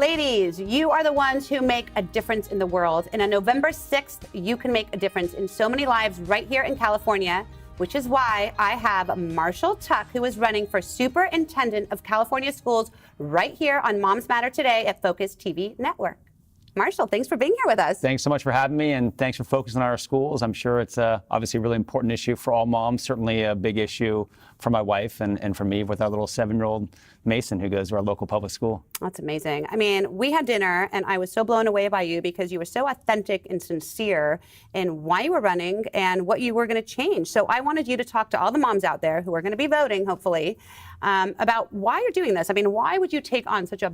Ladies, you are the ones who make a difference in the world. And on November 6th, you can make a difference in so many lives right here in California, which is why I have Marshall Tuck, who is running for Superintendent of California Schools right here on Moms Matter Today at Focus TV Network. Marshall, thanks for being here with us. Thanks so much for having me, and thanks for focusing on our schools. I'm sure it's obviously a really important issue for all moms, certainly a big issue for my wife and for me with our little 7-year-old Mason who goes to our local public school. That's amazing. I mean, we had dinner, and I was so blown away by you because you were so authentic and sincere in why you were running and what you were going to change. So I wanted you to talk to all the moms out there who are going to be voting, hopefully, about why you're doing this. I mean, why would you take on such a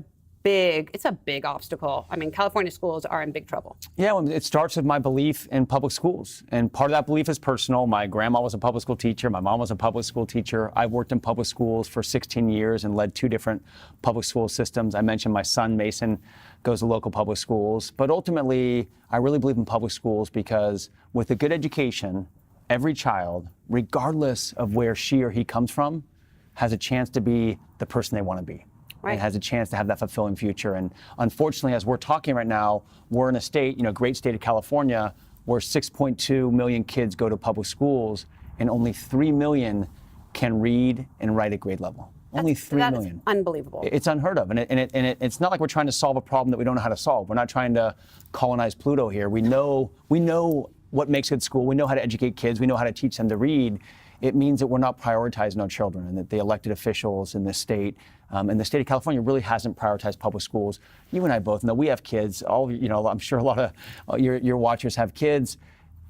it's a big obstacle. I mean, California schools are in big trouble. Yeah, well, it starts with my belief in public schools. And part of that belief is personal. My grandma was a public school teacher. My mom was a public school teacher. I've worked in public schools for 16 years and led 2 different public school systems. I mentioned my son, Mason, goes to local public schools. But ultimately, I really believe in public schools because with a good education, every child, regardless of where she or he comes from, has a chance to be the person they want to be. Right. And has a chance to have that fulfilling future. And unfortunately, as we're talking right now, we're in a state, great state of California, where 6.2 million kids go to public schools and only 3 million can read and write at grade level. Only 3 million. That's unbelievable. It's unheard of. And it's not like we're trying to solve a problem that we don't know how to solve. We're not trying to colonize Pluto here. We know what makes good school. We know how to educate kids. We know how to teach them to read. It means that we're not prioritizing our children, and that the elected officials in this state, and the state of California really hasn't prioritized public schools. You and I both know we have kids. I'm sure a lot of your watchers have kids.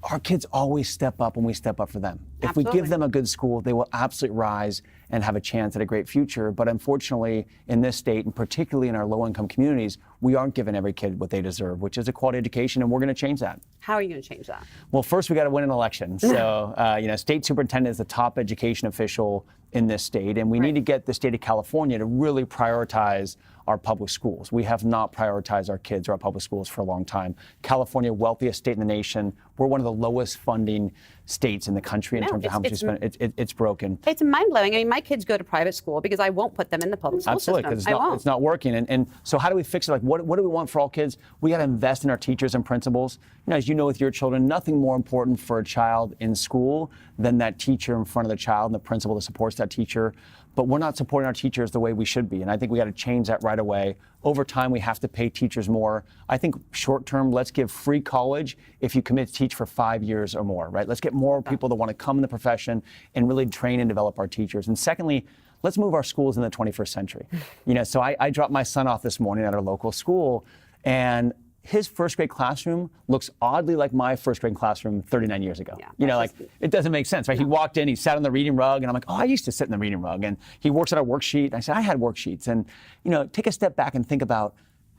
Our kids always step up when we step up for them. If we give them a good school, they will absolutely rise and have a chance at a great future. But unfortunately, in this state, and particularly in our low-income communities, we aren't giving every kid what they deserve, which is a quality education, and we're going to change that. How are you going to change that? Well, first we got to win an election. So, state superintendent is the top education official in this state, and we need to get the state of California to really prioritize our public schools. We have not prioritized our kids or our public schools for a long time. California, wealthiest state in the nation. We're one of the lowest funding states in the country in terms of how much we spend. It's broken. It's mind-blowing. I mean, my kids go to private school because I won't put them in the public school system. Absolutely, because it's not working. And so how do we fix it? Like, what do we want for all kids? We got to invest in our teachers and principals. As you know with your children, nothing more important for a child in school than that teacher in front of the child and the principal that supports that teacher. But we're not supporting our teachers the way we should be. And I think we got to change that right away. Over time, we have to pay teachers more. I think short term, let's give free college if you commit to teach for 5 years or more, right? Let's get more people that want to come in the profession and really train and develop our teachers. And secondly, let's move our schools in the 21st century. So I dropped my son off this morning at our local school, and his first grade classroom looks oddly like my first grade classroom 39 years ago. Yeah, it doesn't make sense, right? No. He walked in, he sat on the reading rug, and I'm like, I used to sit in the reading rug. And he works at our worksheet. I said, I had worksheets. And, take a step back and think about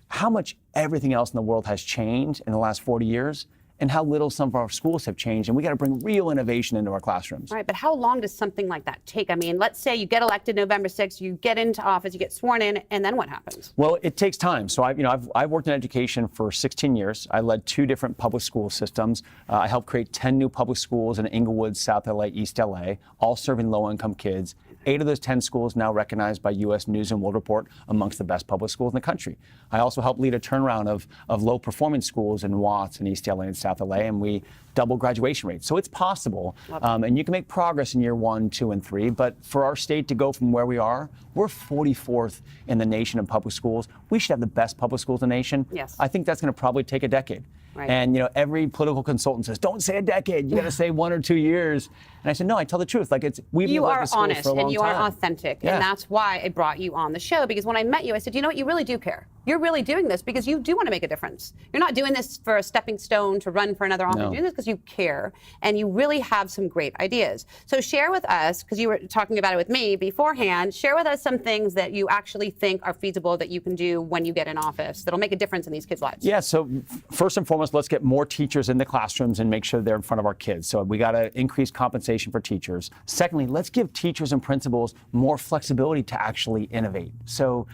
how much everything else in the world has changed in the last 40 years. And how little some of our schools have changed. And we got to bring real innovation into our classrooms. Right, but how long does something like that take? I mean, let's say you get elected November 6th, you get into office, you get sworn in, and then what happens? Well, it takes time. So I've worked in education for 16 years. I led 2 different public school systems. I helped create 10 new public schools in Inglewood, South LA, East LA, all serving low-income kids. 8 of those 10 schools now recognized by U.S. News and World Report amongst the best public schools in the country. I also helped lead a turnaround of low-performing schools in Watts and East LA and South LA, and we doubled graduation rates. So it's possible, and you can make progress in year 1, 2, and 3, but for our state to go from where we are, we're 44th in the nation in public schools. We should have the best public schools in the nation. Yes. I think that's going to probably take a decade. Right. And every political consultant says, don't say a decade, you got to say 1 or 2 years. And I said, no, I tell the truth. We've been working schools for a long time. You are honest and you are authentic. Yeah. And that's why I brought you on the show, because when I met you, I said, you know what, you really do care. You're really doing this because you do want to make a difference. You're not doing this for a stepping stone to run for another office. You're doing this because you care and you really have some great ideas. So share with us, because you were talking about it with me beforehand, share with us some things that you actually think are feasible that you can do when you get in office that'll make a difference in these kids' lives. Yeah, so first and foremost, let's get more teachers in the classrooms and make sure they're in front of our kids. So we got to increase compensation for teachers. Secondly, let's give teachers and principals more flexibility to actually innovate. So,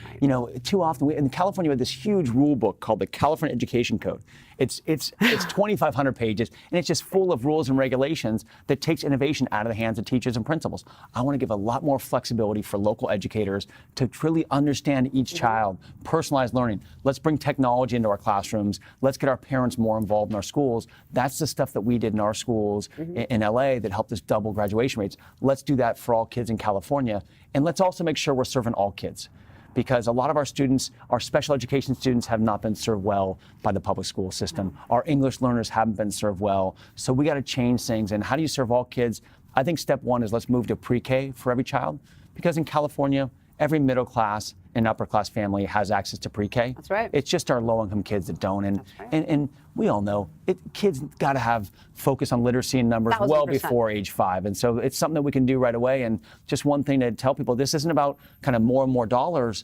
too often, in California, California, we have this huge rule book called the California Education Code. It's 2,500 pages, and it's just full of rules and regulations that takes innovation out of the hands of teachers and principals. I want to give a lot more flexibility for local educators to truly understand each child, personalized learning. Let's bring technology into our classrooms. Let's get our parents more involved in our schools. That's the stuff that we did in our schools in LA that helped us double graduation rates. Let's do that for all kids in California. And let's also make sure we're serving all kids, because a lot of our students, our special education students, have not been served well by the public school system. Our English learners haven't been served well. So we got to change things. And how do you serve all kids? I think step one is let's move to pre-K for every child, because in California, every middle class and upper class family has access to pre-K. That's right. It's just our low-income kids that don't. And, That's right. and we all know kids got to have focus on literacy and numbers 1,000%. well before age 5. And so it's something that we can do right away. And just one thing to tell people, this isn't about kind of more and more dollars.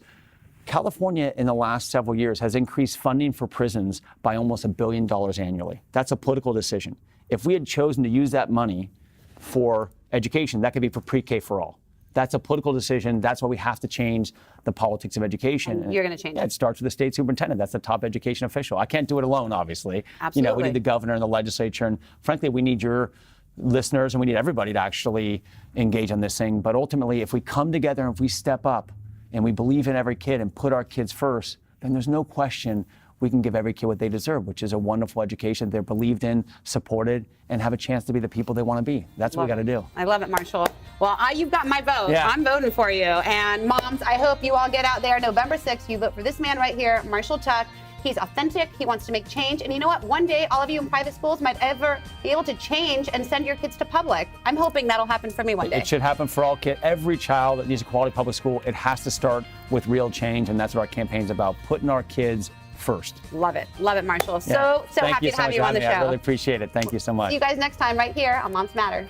California in the last several years has increased funding for prisons by almost $1 billion annually. That's a political decision. If we had chosen to use that money for education, that could be for pre-K for all. That's a political decision. That's why we have to change the politics of education. And you're going to change it. It starts with the state superintendent. That's the top education official. I can't do it alone, obviously. Absolutely. We need the governor and the legislature. And frankly, we need your listeners and we need everybody to actually engage on this thing. But ultimately, if we come together and if we step up and we believe in every kid and put our kids first, then there's no question we can give every kid what they deserve, which is a wonderful education they're believed in, supported, and have a chance to be the people they want to be. That's what we got to do. I love it, Marshall. Well, you've got my vote. Yeah. I'm voting for you. And moms, I hope you all get out there November 6th. You vote for this man right here, Marshall Tuck. He's authentic. He wants to make change. And you know what? One day, all of you in private schools might ever be able to change and send your kids to public. I'm hoping that'll happen for me one day. It should happen for all kids. Every child that needs a quality public school, it has to start with real change. And that's what our campaign's about, putting our kids first. Love it. Love it, Marshall. Yeah. So happy to have you on the show. I really appreciate it. Thank you so much. See you guys next time right here on Moms Matter.